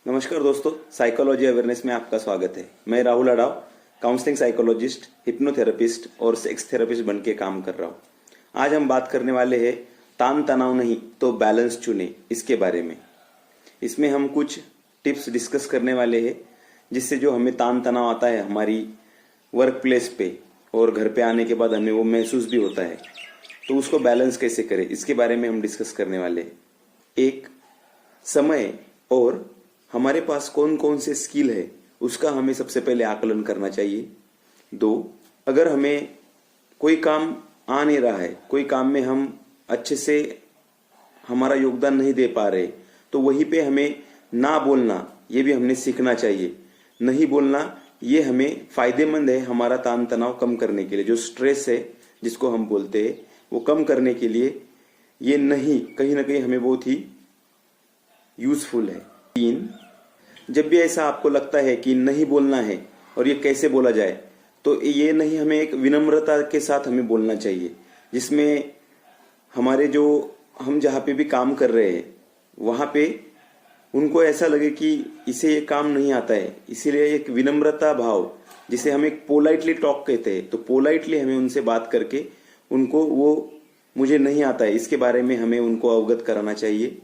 नमस्कार दोस्तों, psychology awareness में आपका स्वागत है। मैं राहुल अडाव, काउंसलिंग साइकोलॉजिस्ट, हिप्नोथेरेपिस्ट और सेक्स थेरेपिस्ट बन के काम कर रहा हूँ। आज हम बात करने वाले हैं तान तनाव नहीं तो बैलेंस चुने इसके बारे में। इसमें हम कुछ टिप्स डिस्कस करने वाले हैं जिससे जो हमें तान तनाव आता है हमारी वर्क प्लेस पे और घर पे आने के बाद हमें वो महसूस भी होता है, तो उसको बैलेंस कैसे करें इसके बारे में हम डिस्कस करने वाले हैं। एक, समय और हमारे पास कौन कौन से स्किल है उसका हमें सबसे पहले आकलन करना चाहिए। दो, अगर हमें कोई काम आ नहीं रहा है, कोई काम में हम अच्छे से हमारा योगदान नहीं दे पा रहे, तो वहीं पे हमें ना बोलना ये भी हमने सीखना चाहिए। नहीं बोलना ये हमें फायदेमंद है हमारा तान तनाव कम करने के लिए। जो स्ट्रेस है जिसको हम बोलते हैं वो कम करने के लिए ये नहीं कहीं ना कहीं हमें बहुत ही यूजफुल है। तीन, जब भी ऐसा आपको लगता है कि नहीं बोलना है और ये कैसे बोला जाए, तो ये नहीं, हमें एक विनम्रता के साथ हमें बोलना चाहिए जिसमें हमारे जो हम जहाँ पे भी काम कर रहे हैं वहां पे उनको ऐसा लगे कि इसे ये काम नहीं आता है। इसीलिए एक विनम्रता भाव जिसे हम एक पोलाइटली टॉक कहते हैं, तो पोलाइटली हमें उनसे बात करके उनको वो मुझे नहीं आता है इसके बारे में हमें उनको अवगत कराना चाहिए।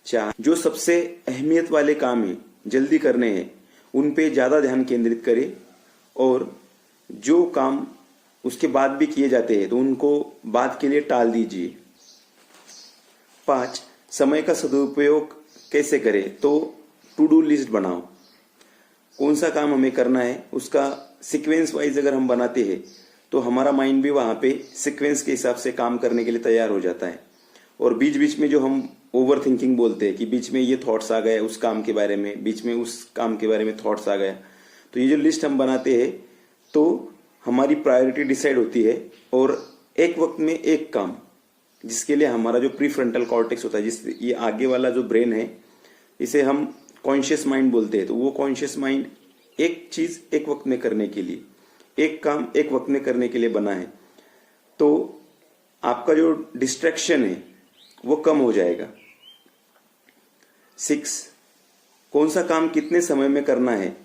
चार, जो सबसे अहमियत वाले काम है जल्दी करने हैं उन पे ज्यादा ध्यान केंद्रित करें और जो काम उसके बाद भी किए जाते हैं तो उनको बाद के लिए टाल दीजिए। पांच, समय का सदुपयोग कैसे करें, तो टू डू लिस्ट बनाओ। कौन सा काम हमें करना है उसका सीक्वेंस वाइज अगर हम बनाते हैं तो हमारा माइंड भी वहां पे सीक्वेंस के हिसाब से काम करने के लिए तैयार हो जाता है। और बीच बीच में जो हम ओवर थिंकिंग बोलते हैं कि बीच में ये थॉट्स आ गए उस काम के बारे में, बीच में उस काम के बारे में थॉट्स आ गया, तो ये जो लिस्ट हम बनाते हैं तो हमारी प्रायोरिटी डिसाइड होती है और एक वक्त में एक काम, जिसके लिए हमारा जो प्री फ्रंटल कॉर्टेक्स होता है, जिस ये आगे वाला जो ब्रेन है इसे हम कॉन्शियस माइंड बोलते हैं, तो वो कॉन्शियस माइंड एक चीज एक वक्त में करने के लिए, एक काम एक वक्त में करने के लिए बना है, तो आपका जो डिस्ट्रैक्शन है वो कम हो जाएगा। 6, कौन सा काम कितने समय में करना है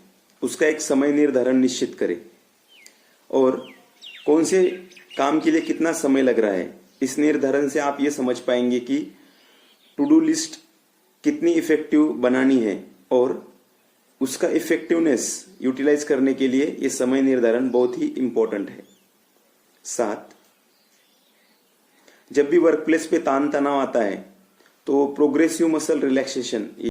उसका एक समय निर्धारण निश्चित करें और कौन से काम के लिए कितना समय लग रहा है, इस निर्धारण से आप ये समझ पाएंगे कि टू डू लिस्ट कितनी इफेक्टिव बनानी है और उसका इफेक्टिवनेस यूटिलाइज करने के लिए ये समय निर्धारण बहुत ही इंपॉर्टेंट है। 7, जब भी वर्क प्लेस पे तान तनाव आता है तो प्रोग्रेसिव मसल रिलैक्सेशन